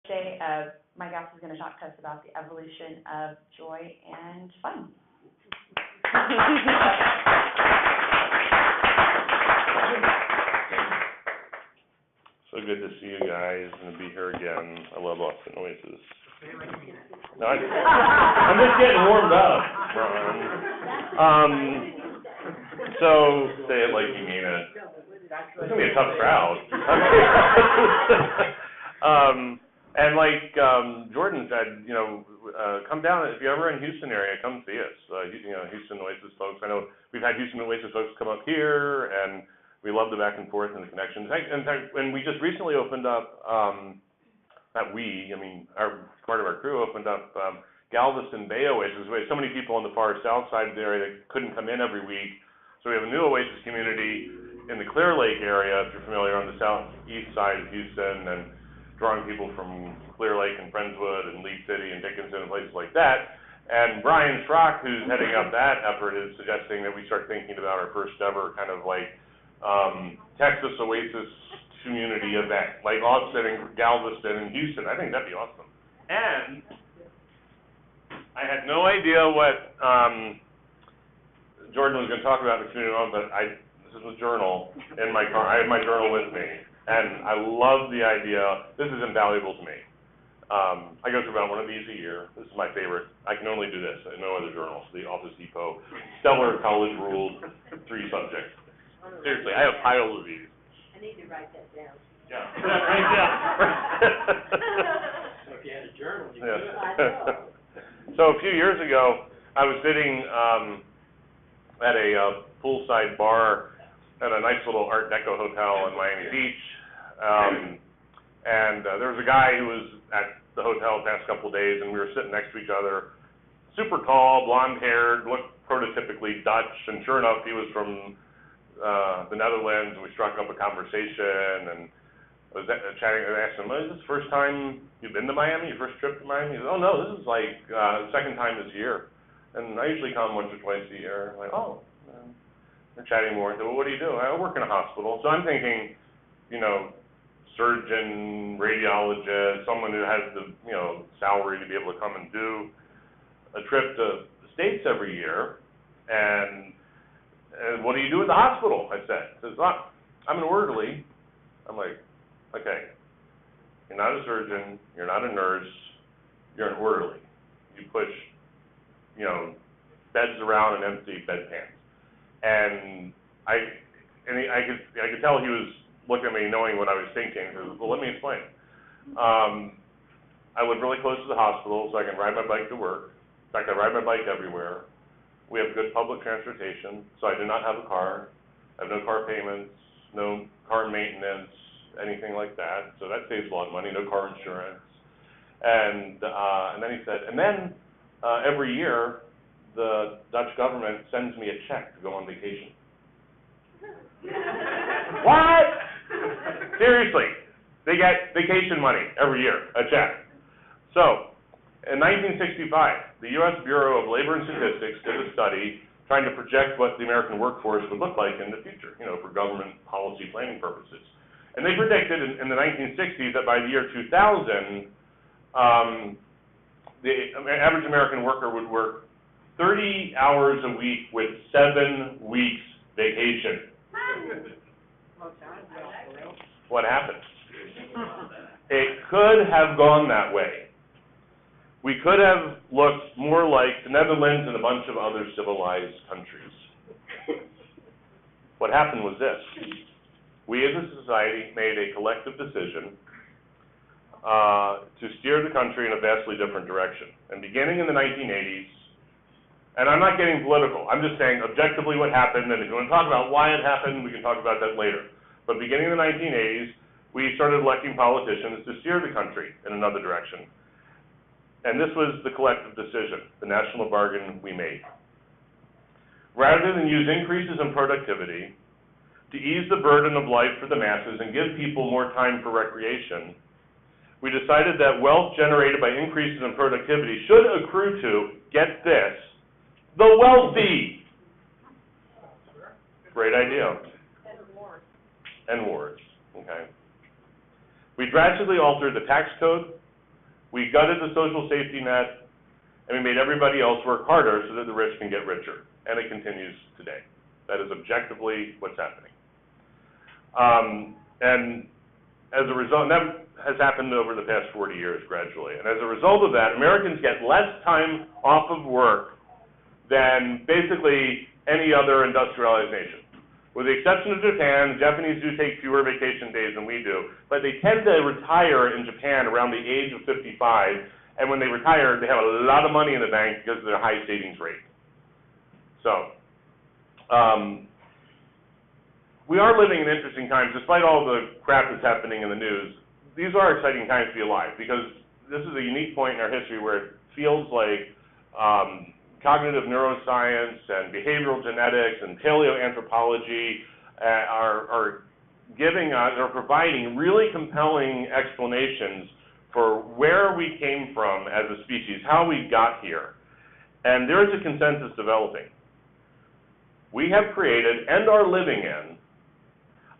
Today, my guest is going to talk to us about the evolution of joy and fun. So good to see you guys and to be here again. I love Austin Oasis. No, I'm just getting warmed up, Ron. So say it like you mean it. It's gonna be a tough crowd. And like Jordan said, come down if you're ever in Houston area, come see us. Houston Oasis folks. I know we've had Houston Oasis folks come up here, and we love the back and forth and the connections. In fact, when we just recently opened up, part of our crew opened up Galveston Bay Oasis. We had so many people on the far south side of the area that couldn't come in every week. So we have a new Oasis community in the Clear Lake area, if you're familiar, on the southeast side of Houston, and drawing people from Clear Lake and Friendswood and League City and Dickinson and places like that. And Brian Schrock, who's heading up that effort, is suggesting that we start thinking about our first ever kind of like Texas Oasis community event, like Austin and Galveston and Houston. I think that'd be awesome. And I had no idea what Jordan was going to talk about in the community moment, but this is a journal in my car. I have my journal with me, and I love the idea. This is invaluable to me. I go through about one of these a year. This is my favorite. I can only do this. No other journals. The Office Depot, Stellar College Rules, 3 subjects. Seriously, I have piles of these. I need to write that down. Yeah. Right down. So if you had a journal, you could. I know. So a few years ago, I was sitting at a poolside bar at a nice little Art Deco hotel in Miami Beach, and there was a guy who was at the hotel the past couple of days, and we were sitting next to each other. Super tall, blonde-haired, looked prototypically Dutch, and sure enough, he was from the Netherlands, and we struck up a conversation, and I was chatting, and I asked him, is this the first time you've been to Miami, your first trip to Miami? He said, oh no, this is like the second time this year, and I usually come once or twice a year. I'm like, oh, we're chatting more. I said, well, what do you do? I work in a hospital. So I'm thinking, surgeon, radiologist, someone who has the, salary to be able to come and do a trip to the States every year, and what do you do at the hospital? I said. He says, I'm an orderly. I'm like, okay, you're not a surgeon, you're not a nurse, you're an orderly. You push, beds around and empty bedpans. And I could tell he was looking at me knowing what I was thinking. He says, well, let me explain. I live really close to the hospital, so I can ride my bike to work. In fact, I ride my bike everywhere. We have good public transportation, so I do not have a car. I have no car payments, no car maintenance, anything like that. So that saves a lot of money, no car insurance. And then he said, every year, the Dutch government sends me a check to go on vacation. What? Seriously, they get vacation money every year, a check. So, in 1965, the U.S. Bureau of Labor and Statistics did a study trying to project what the American workforce would look like in the future, for government policy planning purposes. And they predicted in the 1960s that by the year 2000, the average American worker would work 30 hours a week with 7 weeks vacation. What happened? It could have gone that way. We could have looked more like the Netherlands and a bunch of other civilized countries. What happened was this. We as a society made a collective decision to steer the country in a vastly different direction. And beginning in the 1980s, and I'm not getting political, I'm just saying objectively what happened, and if you want to talk about why it happened, we can talk about that later. But beginning in the 1980s, we started electing politicians to steer the country in another direction. And this was the collective decision, the national bargain we made. Rather than use increases in productivity to ease the burden of life for the masses and give people more time for recreation, we decided that wealth generated by increases in productivity should accrue to, get this, the wealthy. Great idea. And wars. Okay. We drastically altered the tax code, We gutted the social safety net, and we made everybody else work harder so that the rich can get richer. And it continues today. That is objectively what's happening. And as a result, and that has happened over the past 40 years gradually. And as a result of that, Americans get less time off of work than basically any other industrialized nation. With the exception of Japan, the Japanese do take fewer vacation days than we do, but they tend to retire in Japan around the age of 55. And when they retire, they have a lot of money in the bank because of their high savings rate. So, we are living in interesting times, despite all the crap that's happening in the news. These are exciting times to be alive, because this is a unique point in our history where fields like cognitive neuroscience and behavioral genetics and paleoanthropology are giving us, or providing really compelling explanations for where we came from as a species, how we got here. And there is a consensus developing. We have created and are living in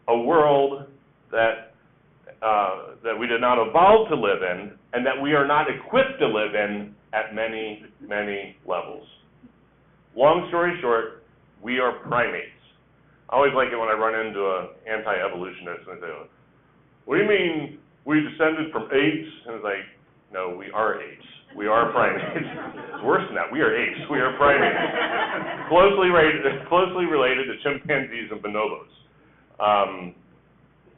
a world that we did not evolve to live in, and that we are not equipped to live in at many, many levels. Long story short, we are primates. I always like it when I run into an anti-evolutionist and they say, what do you mean we descended from apes? And it's like, no, we are apes. We are primates. It's worse than that. We are apes. We are primates. Closely related to chimpanzees and bonobos.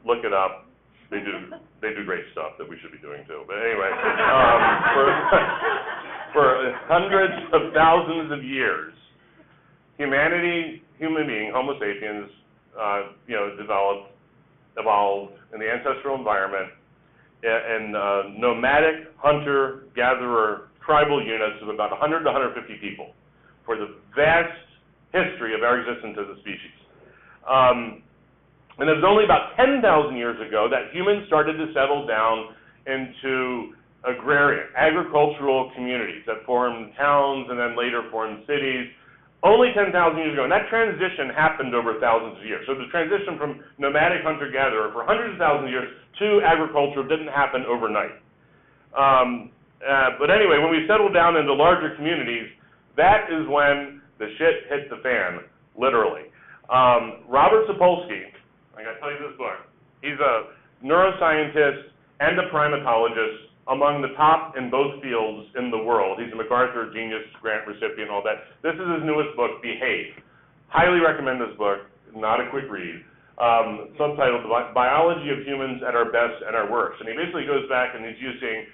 Look it up. They do great stuff that we should be doing too. But anyway, for hundreds of thousands of years, human being, Homo sapiens, evolved in the ancestral environment in nomadic hunter-gatherer tribal units of about 100 to 150 people for the vast history of our existence as a species. And it was only about 10,000 years ago that humans started to settle down into agrarian, agricultural communities that formed towns and then later formed cities. Only 10,000 years ago, and that transition happened over thousands of years. So the transition from nomadic hunter-gatherer for hundreds of thousands of years to agriculture didn't happen overnight. But anyway, when we settled down into larger communities, that is when the shit hit the fan, literally. Robert Sapolsky, I gotta tell you this book, he's a neuroscientist and a primatologist, among the top in both fields in the world. He's a MacArthur Genius Grant recipient, all that. This is his newest book, Behave. Highly recommend this book, not a quick read. Subtitled Biology of Humans at Our Best and Our Worst. And he basically goes back and he's using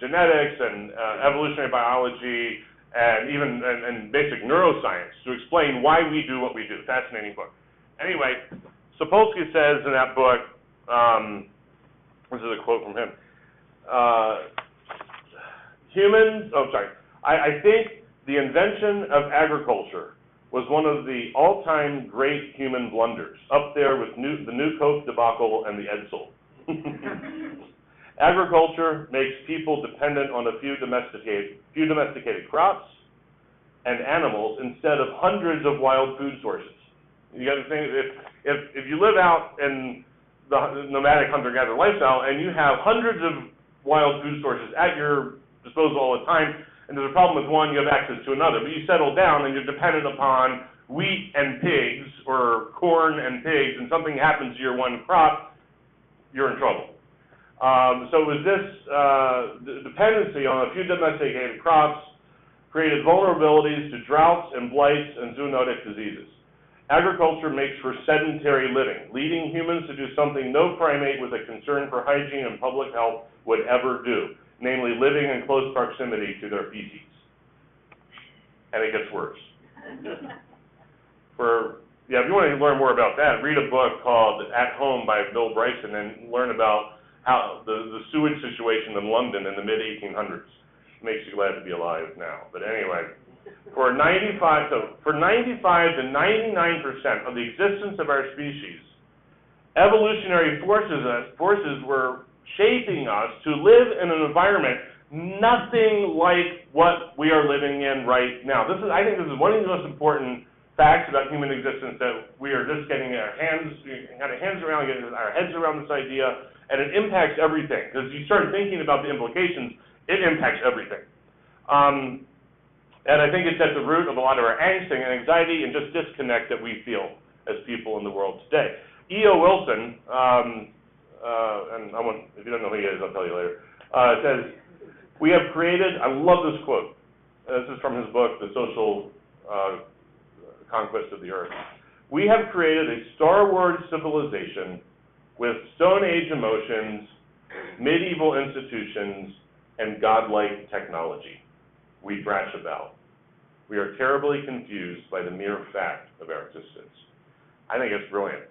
genetics and evolutionary biology and even and basic neuroscience to explain why we do what we do. Fascinating book. Anyway, Sapolsky says in that book, this is a quote from him, I think the invention of agriculture was one of the all-time great human blunders, up there with the New Coke debacle and the Edsel. Agriculture makes people dependent on a few domesticated crops and animals instead of hundreds of wild food sources. You got to think, if you live out in the nomadic hunter-gatherer lifestyle, and you have hundreds of wild food sources at your disposal all the time, and there's a problem with one, you have access to another. But you settle down and you're dependent upon wheat and pigs, or corn and pigs, and something happens to your one crop, you're in trouble. So it was this dependency on a few domesticated crops created vulnerabilities to droughts and blights and zoonotic diseases. Agriculture makes for sedentary living, leading humans to do something no primate with a concern for hygiene and public health would ever do, namely living in close proximity to their feces. And it gets worse. If you want to learn more about that, read a book called At Home by Bill Bryson and learn about how the sewage situation in London in the mid-1800s. Makes you glad to be alive now. But anyway, for 95 to 99% of the existence of our species, evolutionary forces were shaping us to live in an environment nothing like what we are living in right now. I think this is one of the most important facts about human existence, that we are just getting our heads around this idea, And it impacts everything, because you start thinking about the implications, it impacts everything. And I think it's at the root of a lot of our angst and anxiety and just disconnect that we feel as people in the world today. E.O. Wilson, and if you don't know who he is, I'll tell you later, says, we have created, I love this quote, this is from his book, The Social Conquest of the Earth. We have created a Star Wars civilization with Stone Age emotions, medieval institutions, and godlike technology. We thrash about. We are terribly confused by the mere fact of our existence. I think it's brilliant.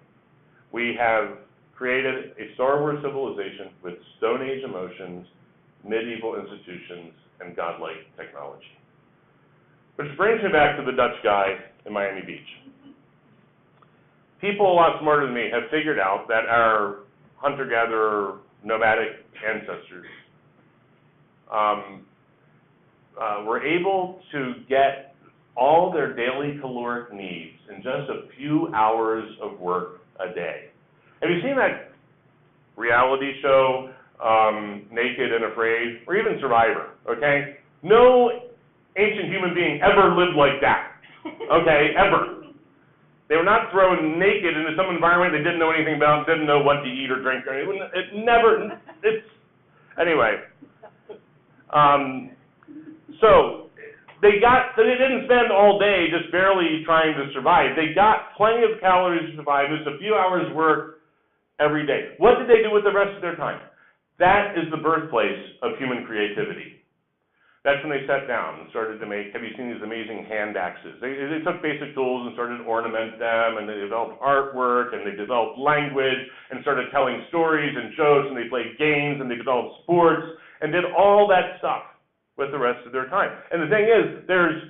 We have created a Star Wars civilization with Stone Age emotions, medieval institutions, and godlike technology. Which brings me back to the Dutch guy in Miami Beach. People a lot smarter than me have figured out that our hunter-gatherer nomadic ancestors were able to get all their daily caloric needs in just a few hours of work a day. Have you seen that reality show, Naked and Afraid, or even Survivor, okay? No ancient human being ever lived like that, okay, ever. They were not thrown naked into some environment they didn't know anything about, didn't know what to eat or drink. Anyway. So they didn't spend all day just barely trying to survive. They got plenty of calories to survive, just a few hours work every day. What did they do with the rest of their time? That is the birthplace of human creativity. That's when they sat down and started to make, have you seen these amazing hand axes? They took basic tools and started to ornament them, and they developed artwork, and they developed language, and started telling stories and jokes, and they played games, and they developed sports, and did all that stuff with the rest of their time. And the thing is, there's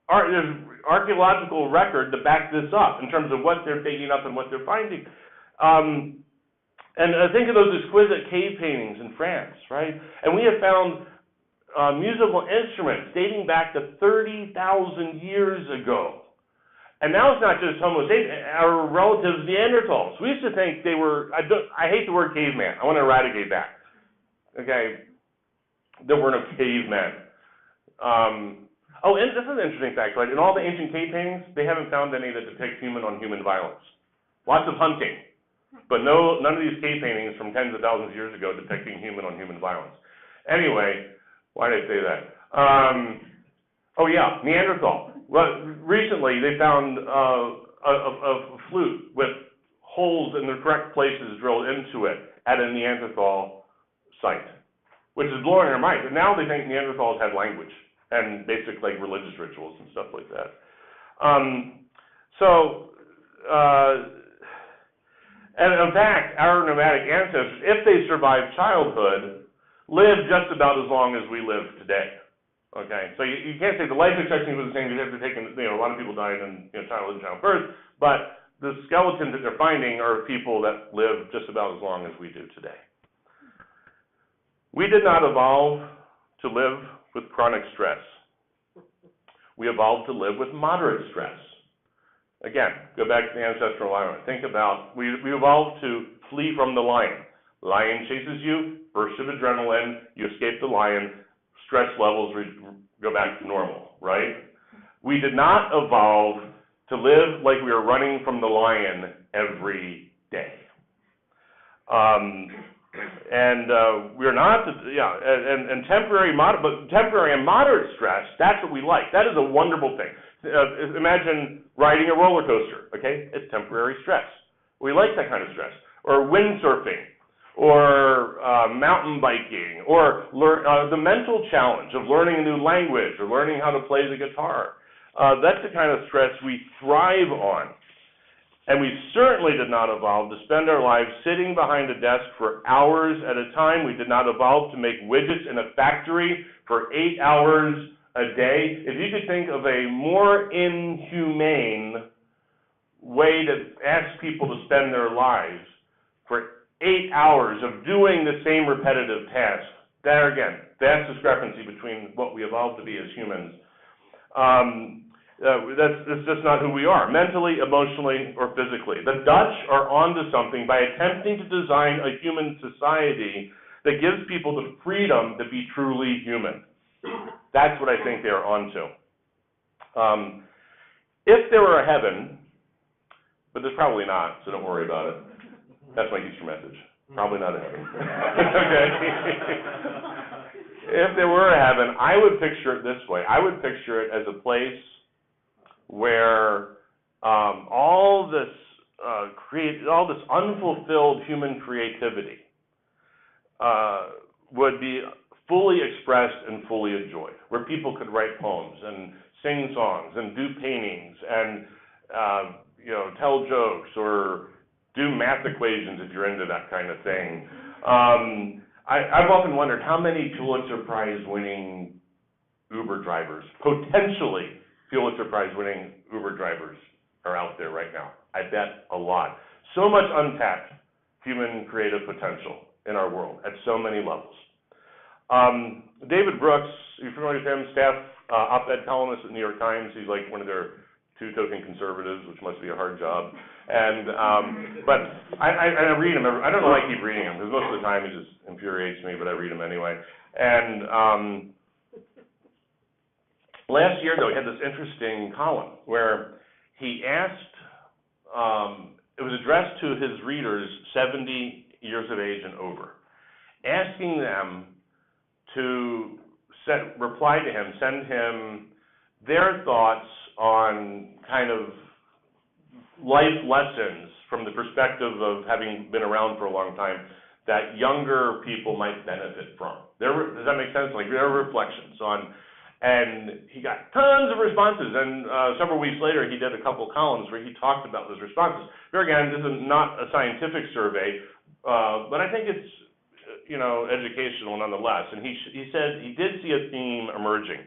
archaeological record to back this up in terms of what they're digging up and what they're finding. And think of those exquisite cave paintings in France, right? And we have found musical instruments dating back to 30,000 years ago. And now it's not just Homo sapiens, our relatives Neanderthals. We used to think they were, I hate the word caveman. I want to eradicate that. Okay? There were no cavemen. Oh, and this is an interesting fact, right? In all the ancient cave paintings, they haven't found any that depict human-on-human violence. Lots of hunting, but none of these cave paintings from tens of thousands of years ago depicting human-on-human violence. Anyway, why did I say that? Oh yeah, Neanderthal. Well, recently they found a flute with holes in the correct places drilled into it at a Neanderthal site, which is blowing our minds. And now they think Neanderthals had language and basic like religious rituals and stuff like that. And in fact, our nomadic ancestors, if they survived childhood, lived just about as long as we live today. Okay, so you can't say the life expectancy was the same because they're taking, a lot of people died in childhood and childbirth, but the skeletons that they're finding are people that live just about as long as we do today. We did not evolve to live with chronic stress. We evolved to live with moderate stress. Again, go back to the ancestral alignment. Think about, we evolved to flee from the lion. Lion chases you, burst of adrenaline, you escape the lion, stress levels go back to normal, right? We did not evolve to live like we were running from the lion every day. We're not, temporary and moderate stress, that's what we like. That is a wonderful thing. Imagine riding a roller coaster, okay? It's temporary stress. We like that kind of stress. Or windsurfing, or mountain biking, or the mental challenge of learning a new language, or learning how to play the guitar. That's the kind of stress we thrive on. And we certainly did not evolve to spend our lives sitting behind a desk for hours at a time. We did not evolve to make widgets in a factory for 8 hours a day. If you could think of a more inhumane way to ask people to spend their lives for 8 hours of doing the same repetitive task, there again, vast discrepancy between what we evolved to be as humans. That's just not who we are, mentally, emotionally, or physically. The Dutch are onto something by attempting to design a human society that gives people the freedom to be truly human. That's what I think they are onto. If there were a heaven, but there's probably not, so don't worry about it. That's my Easter message. Probably not a heaven. Okay. If there were a heaven, I would picture it this way. I would picture it as a place where all this unfulfilled human creativity would be fully expressed and fully enjoyed, where people could write poems and sing songs and do paintings and tell jokes or do math equations if you're into that kind of thing. I've often wondered how many Pulitzer Prize winning Uber drivers, potentially Pulitzer Prize winning Uber drivers, are out there right now. I bet a lot. So much untapped human creative potential in our world at so many levels. David Brooks, you familiar with him? Staff op-ed columnist at the New York Times. He's like one of their two token conservatives, which must be a hard job. And but I read him. I don't know why I keep reading him, because most of the time he just infuriates me, but I read him anyway. And last year, though, he had this interesting column where he asked, it was addressed to his readers 70 years of age and over, asking them to reply to him, send him their thoughts on kind of life lessons from the perspective of having been around for a long time that younger people might benefit from. Does that make sense? Like their reflections on, and he got tons of responses, and several weeks later he did a couple columns where he talked about those responses. Here again, this is not a scientific survey, but I think it's educational nonetheless. And he said he did see a theme emerging,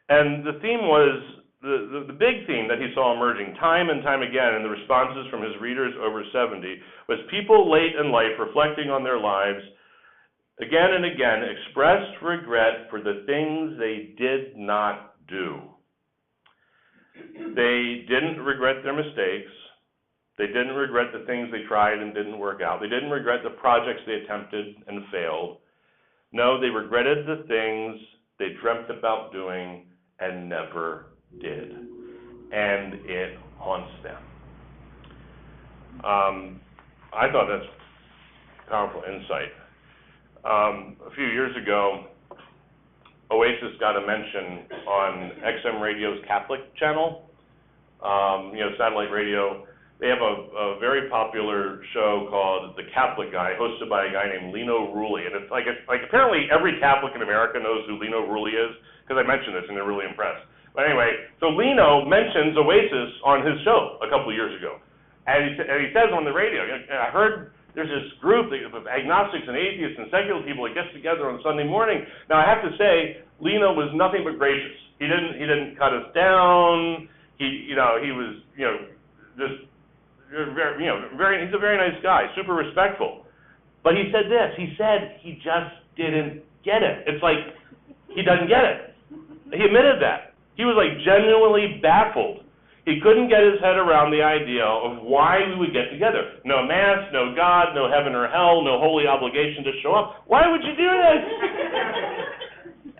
and the theme was the big theme that he saw emerging time and time again in the responses from his readers over 70 was people late in life reflecting on their lives again and again expressed regret for the things they did not do. They didn't regret their mistakes. They didn't regret the things they tried and didn't work out. They didn't regret the projects they attempted and failed. No, they regretted the things they dreamt about doing and never did. And it haunts them. I thought that's powerful insight. A few years ago, Oasis got a mention on XM Radio's Catholic channel, satellite radio. They have a very popular show called The Catholic Guy, hosted by a guy named Lino Rulli. And it's like apparently every Catholic in America knows who Lino Rulli is, because I mentioned this and they're really impressed. But anyway, so Lino mentions Oasis on his show a couple of years ago. And he says on the radio, I heard there's this group of agnostics and atheists and secular people that gets together on Sunday morning. Now I have to say, Lino was nothing but gracious. He didn't cut us down. He was just he's a very nice guy, super respectful. But he said this. He said he just didn't get it. It's like he doesn't get it. He admitted that. He was like genuinely baffled. He couldn't get his head around the idea of why we would get together. No mass, no God, no heaven or hell, no holy obligation to show up. Why would you do this?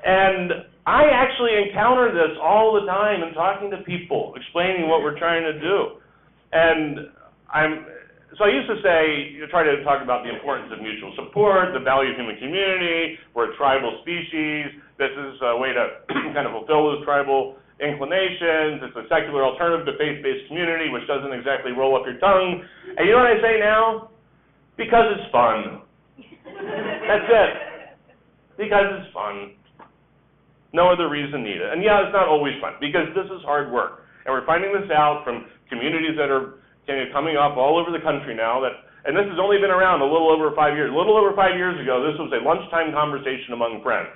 And I actually encounter this all the time in talking to people, explaining what we're trying to do. And I used to say, try to talk about the importance of mutual support, the value of human community. We're a tribal species. This is a way to kind of fulfill those tribal inclinations. It's a secular alternative to faith-based community, which doesn't exactly roll up your tongue. And you know what I say now? Because it's fun. That's it. Because it's fun. No other reason needed. And yeah, it's not always fun, because this is hard work. And we're finding this out from communities that are coming up all over the country now, and this has only been around a little over 5 years. A little over 5 years ago, this was a lunchtime conversation among friends.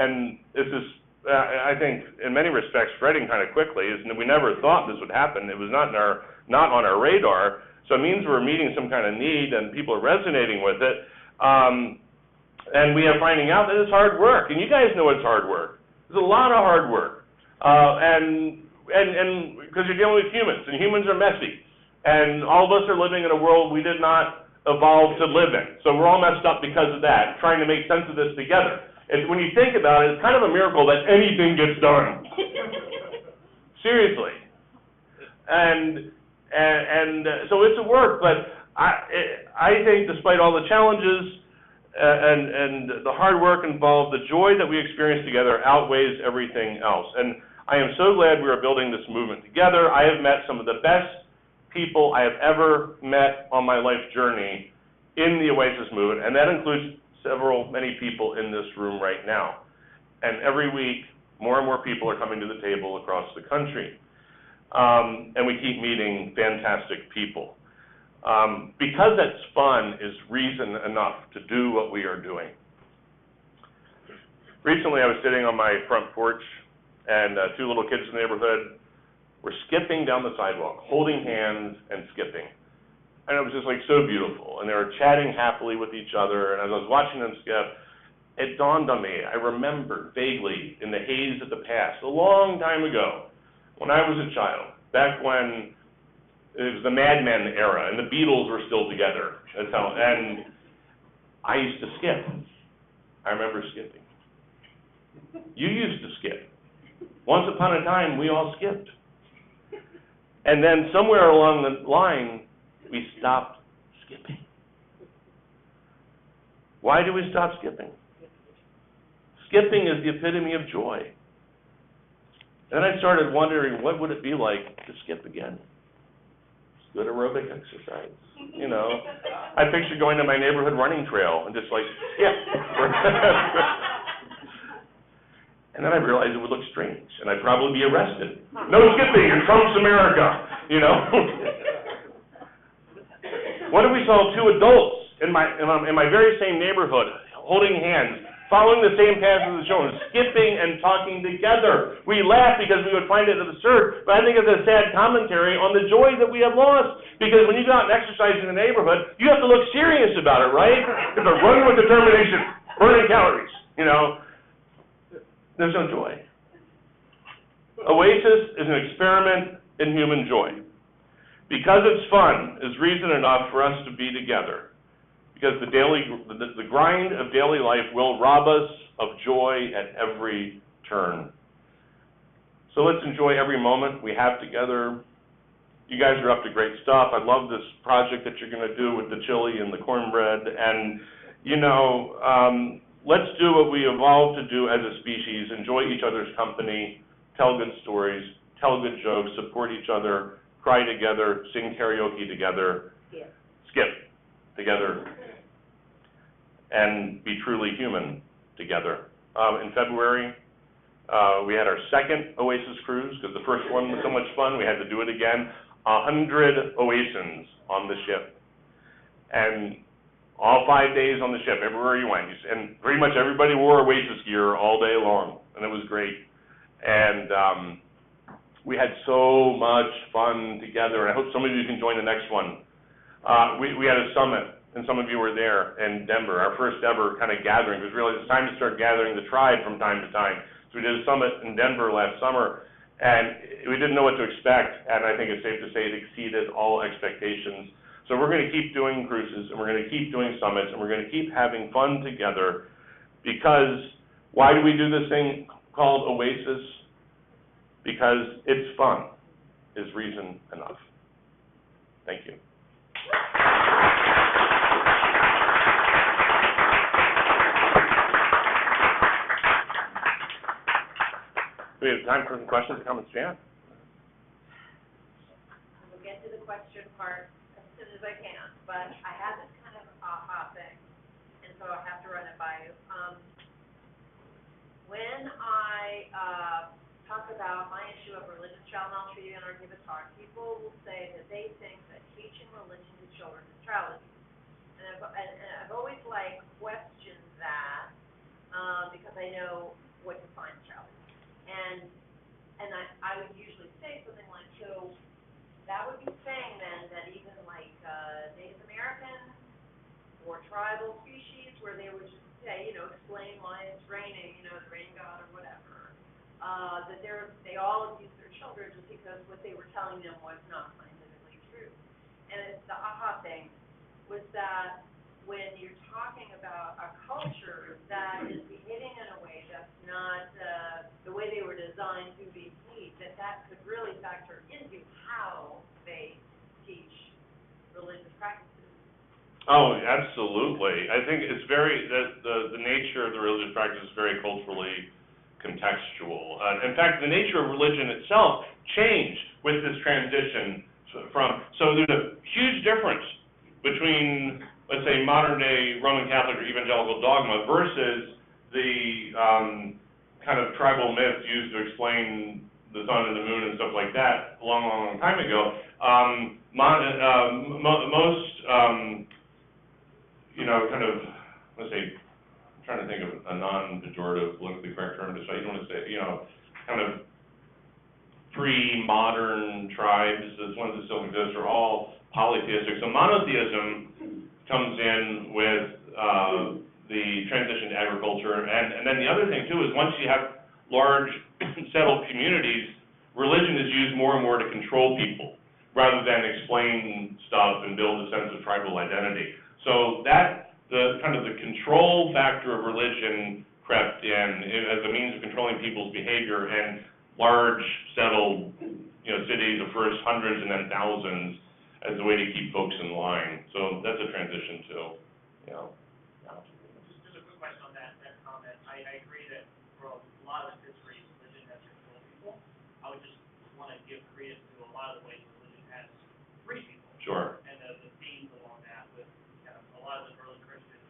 And this is, I think, in many respects, spreading kind of quickly. We never thought this would happen. It was not on our radar. So it means we're meeting some kind of need, and people are resonating with it. And we are finding out that it's hard work. And you guys know it's hard work. There's a lot of hard work. And and because you're dealing with humans, and humans are messy, and all of us are living in a world we did not evolve to live in. So we're all messed up because of that, trying to make sense of this together. And when you think about it, it's kind of a miracle that anything gets done. Seriously. And so it's a work, but I think despite all the challenges and the hard work involved, the joy that we experience together outweighs everything else. And I am so glad we are building this movement together. I have met some of the best people I have ever met on my life journey in the Oasis movement, and that includes many people in this room right now. And every week, more and more people are coming to the table across the country. And we keep meeting fantastic people. Because that's fun is reason enough to do what we are doing. Recently, I was sitting on my front porch, and two little kids in the neighborhood were skipping down the sidewalk, holding hands and skipping. And it was just like so beautiful. And they were chatting happily with each other. And as I was watching them skip, it dawned on me, I remembered vaguely in the haze of the past, a long time ago, when I was a child, back when it was the Mad Men era and the Beatles were still together. And I used to skip. I remember skipping. You used to skip. Once upon a time, we all skipped. And then somewhere along the line, we stopped skipping. Why do we stop skipping? Skipping is the epitome of joy. Then I started wondering, what would it be like to skip again? Good aerobic exercise, you know. I pictured going to my neighborhood running trail and just like skip. And then I realized it would look strange, and I'd probably be arrested. No skipping in Trump's America, you know. What if we saw two adults in my very same neighborhood holding hands, following the same path as the children, skipping and talking together? We laugh because we would find it absurd, but I think it's a sad commentary on the joy that we have lost. Because when you go out and exercise in the neighborhood, you have to look serious about it, right? You have to run with determination, burning calories, you know. There's no joy. Oasis is an experiment in human joy. Because it's fun is reason enough for us to be together. Because the grind of daily life will rob us of joy at every turn. So let's enjoy every moment we have together. You guys are up to great stuff. I love this project that you're going to do with the chili and the cornbread. And, you know, let's do what we evolved to do as a species, enjoy each other's company, tell good stories, tell good jokes, support each other, cry together, sing karaoke together, skip together, and be truly human together. In February, we had our second Oasis cruise, because the first one was so much fun, we had to do it again. 100 Oasians on the ship. And all 5 days on the ship, everywhere you went. And pretty much everybody wore Oasis gear all day long, and it was great. And we had so much fun together, and I hope some of you can join the next one. We had a summit, and some of you were there in Denver, our first ever kind of gathering. It was really, it's time to start gathering the tribe from time to time. So we did a summit in Denver last summer, and we didn't know what to expect, and I think it's safe to say it exceeded all expectations. So we're going to keep doing cruises, and we're going to keep doing summits, and we're going to keep having fun together, because why do we do this thing called Oasis? Because it's fun is reason enough. Thank you. Do we have time for some questions, comments, Jan? We'll get to the question part as soon as I can, but I have this kind of aha thing, and so I have to run it by you. When I talk about my issue of religion child maltreatment and or give a talk, people will say that they think that teaching religion to children is child abuse. And I've always questioned that because I know what defines child abuse. And I would usually say something like, so that would be saying then that even Native American or tribal species where they would just say, explain why it's raining, the rain god or whatever, that they all abused their children just because what they were telling them was not scientifically true. And it's the aha thing was that when you're talking about a culture that is behaving in a way that's not the way they were designed to behave, that could really factor into how they teach religious practices. Oh, absolutely. I think it's the nature of the religious practice is very culturally contextual. In fact, the nature of religion itself changed with this transition so there's a huge difference between, let's say, modern day Roman Catholic or evangelical dogma versus the kind of tribal myths used to explain the sun and the moon and stuff like that a long, long, long time ago. Most kind of, let's say, I'm trying to think of a non-pejorative, politically correct term to say, you don't want to say, kind of pre-modern tribes, the ones that still exist, are all polytheistic. So monotheism comes in with the transition to agriculture. And then the other thing, too, is once you have large settled communities, religion is used more and more to control people rather than explain stuff and build a sense of tribal identity. So the control factor of religion crept in as a means of controlling people's behavior, and large settled cities of first hundreds and then thousands as a way to keep folks in line. So that's a transition too. Just a quick question on that comment. I agree that for a lot of its history, religion has controlled people. I would just want to give credence to a lot of the ways religion has freed people. Sure. And the themes along that, with kind of a lot of the early Christians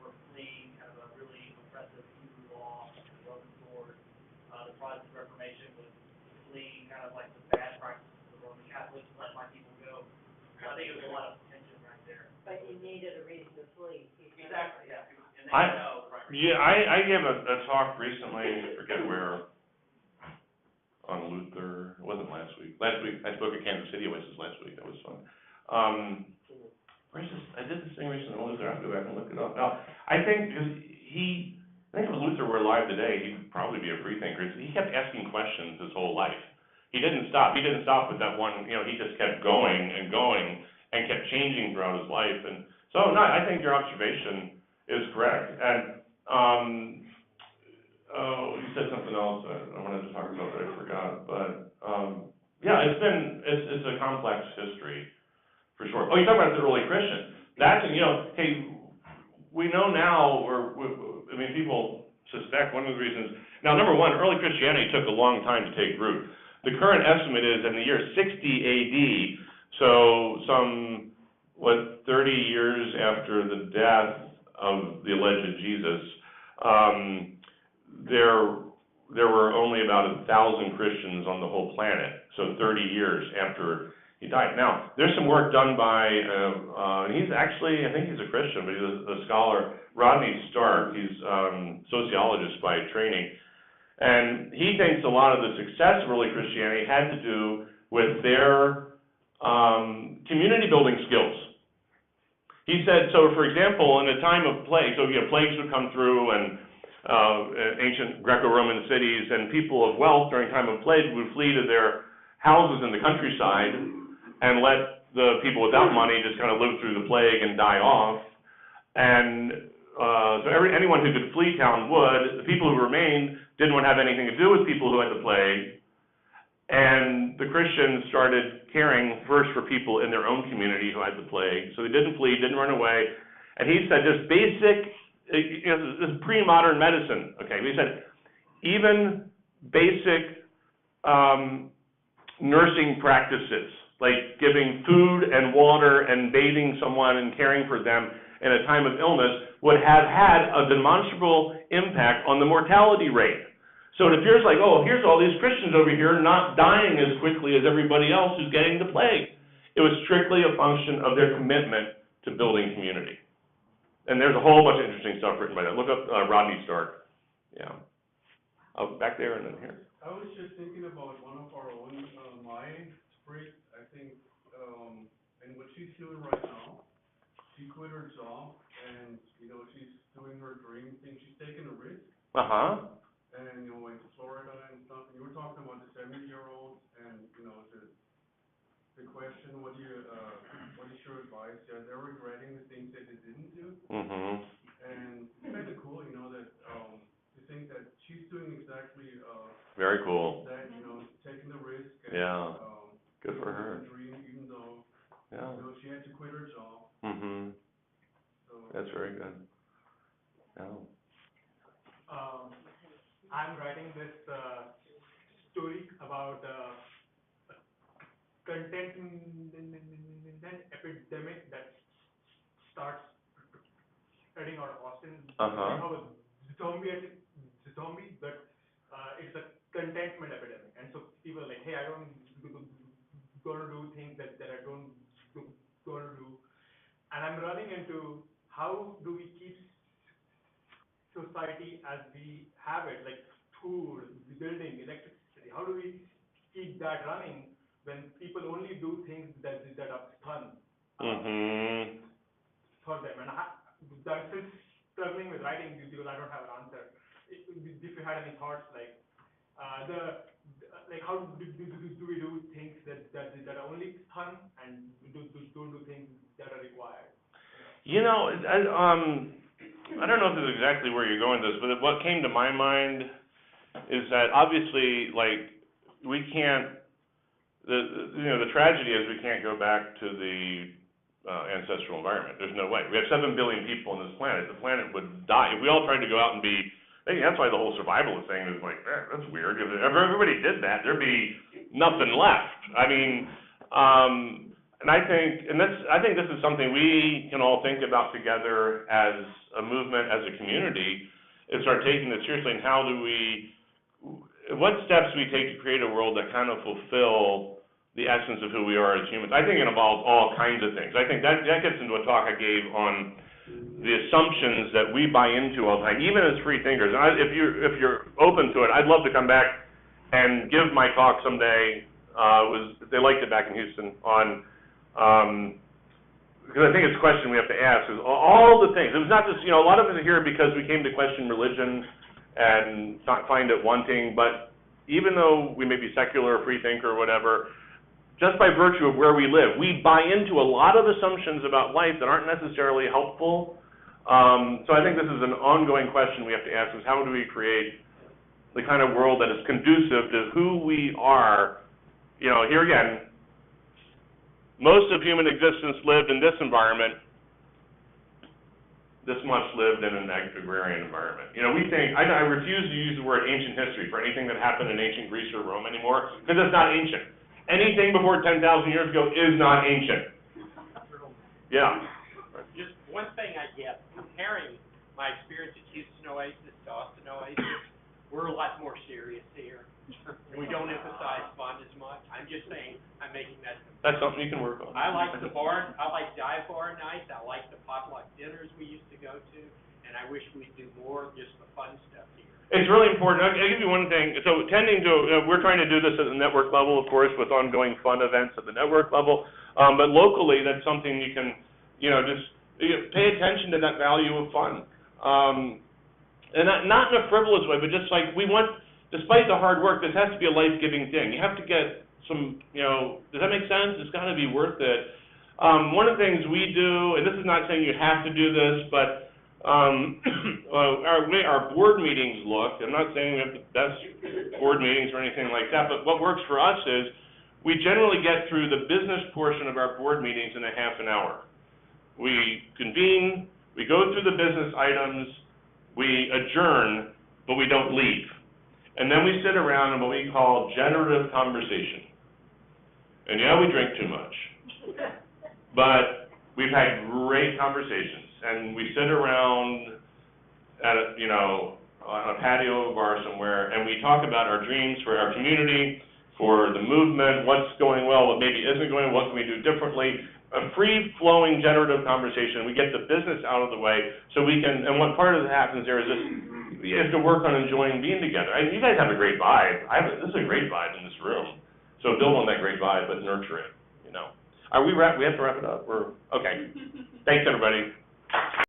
were fleeing kind of a really oppressive Hebrew law and the Roman sword. The Protestant Reformation was fleeing kind of like the bad practices of the Roman Catholics, let my people go. So I think there's a lot of tension right there. But you needed a reason to flee. Exactly, yeah. And they know, right? Yeah, I gave a talk recently, I forget where, on Luther. It wasn't last week. Last week, I spoke at Kansas City Oasis last week. That was fun. Where's this? I did this thing recently on Luther. I have to go back and look it up. Now, I think if Luther were alive today, he'd probably be a free thinker. He kept asking questions his whole life. He didn't stop. He didn't stop with that one, he just kept going and going and kept changing throughout his life. And so, no, I think your observation is correct. And, you said something else I wanted to talk about that I forgot. But, yeah, it's a complex history, for sure. Oh, you talk about the early Christians. That's, hey, we know now, people suspect one of the reasons. Now, number one, early Christianity took a long time to take root. The current estimate is in the year 60 AD, so 30 years after the death of the alleged Jesus, there were only about 1,000 Christians on the whole planet, so 30 years after he died. Now, there's some work done by, he's actually, I think he's a Christian, but he's a scholar, Rodney Stark. He's a sociologist by training. And he thinks a lot of the success of early Christianity had to do with their community building skills. He said, so for example, in a time of plague, so plagues would come through and ancient Greco-Roman cities, and people of wealth during time of plague would flee to their houses in the countryside and let the people without money just kind of live through the plague and die off. And so anyone who could flee town would. The people who remained didn't want to have anything to do with people who had the plague. And the Christians started caring first for people in their own community who had the plague. So they didn't flee, didn't run away. And he said just basic, this is pre-modern medicine, okay? He said even basic nursing practices, like giving food and water and bathing someone and caring for them in a time of illness, would have had a demonstrable impact on the mortality rate. So it appears like, oh, here's all these Christians over here not dying as quickly as everybody else who's getting the plague. It was strictly a function of their commitment to building community. And there's a whole bunch of interesting stuff written by that. Look up Rodney Stark. Yeah. Back there and then here. I was just thinking about one of our own, my sprig, I think, and what she's doing right now. She quit her job, and, she's doing her dream thing. She's taking a risk. Uh-huh. And, went to Florida and stuff. advice, they're regretting the things that they didn't do. Mhm. And it's kind of cool, to think that she's doing exactly, Very cool. that, taking the risk and, Yeah. Good for her. the dream, even though, Yeah. she had to quit her job. Mhm. So, That's very good. Yeah. I'm writing this story about contentment epidemic that starts spreading out of Austin. Uh-huh. How a zombie, but it's a contentment epidemic, and so people are like, hey, I don't gonna do things that I don't gonna do, and I'm running into how do we keep society as we have it, like food, building, electricity. How do we keep that running when people only do things that are fun Mhm. for them? And I'm still struggling with writing this because I don't have an answer. If you had any thoughts, like how do we do things that are only fun and don't do things that are required? I don't know if this is exactly where you're going with this, but what came to my mind is that obviously, like, we can't, the tragedy is we can't go back to the ancestral environment. There's no way. We have 7 billion people on this planet. The planet would die. If we all tried to go out and be, that's why the whole survivalist thing is like, that's weird. If everybody did that, there'd be nothing left. I mean, and I think this is something we can all think about together as a movement, as a community, is start taking this seriously, and what steps we take to create a world that kind of fulfill the essence of who we are as humans. I think it involves all kinds of things. I think that gets into a talk I gave on the assumptions that we buy into all the time, even as free thinkers. And if you're open to it, I'd love to come back and give my talk someday. They liked it back in Houston on. Because I think it's a question we have to ask, is all the things. It was not just, a lot of us are here because we came to question religion and not find it wanting, but even though we may be secular or free thinker or whatever, just by virtue of where we live, we buy into a lot of assumptions about life that aren't necessarily helpful. So I think this is an ongoing question we have to ask, is how do we create the kind of world that is conducive to who we are. Here again, most of human existence lived in this environment. This much lived in an agrarian environment. We think, I refuse to use the word ancient history for anything that happened in ancient Greece or Rome anymore, because it's not ancient. Anything before 10,000 years ago is not ancient. Yeah. Just one thing I get, comparing my experience at Houston Oasis to Austin Oasis, we're a lot more serious here. And we don't emphasize fun as much. I'm just saying, I'm making that comparison. That's something you can work on. I like dive bar nights, I like the potluck dinners we used to go to, and I wish we'd do more of just the fun stuff here. It's really important. I'll give you one thing. So we're trying to do this at the network level, of course, with ongoing fun events at the network level. But locally, that's something you can, pay attention to that value of fun. And not in a frivolous way, but just like we want, despite the hard work, this has to be a life-giving thing. You have to get some, does that make sense? It's got to be worth it. One of the things we do, and this is not saying you have to do this, but our board meetings look, I'm not saying we have the best board meetings or anything like that, but what works for us is we generally get through the business portion of our board meetings in a half an hour. We convene, we go through the business items, we adjourn, but we don't leave. And then we sit around in what we call generative conversation. And we drink too much. But we've had great conversations. And we sit around at on a patio bar somewhere, and we talk about our dreams for our community, for the movement, what's going well, what maybe isn't going well, what can we do differently. A free-flowing generative conversation. We get the business out of the way so we can, and what part of it happens there is we have to work on enjoying being together. You guys have a great vibe. This is a great vibe in this room. So build on that great vibe, but nurture it, We have to wrap it up? Okay. Thanks, everybody.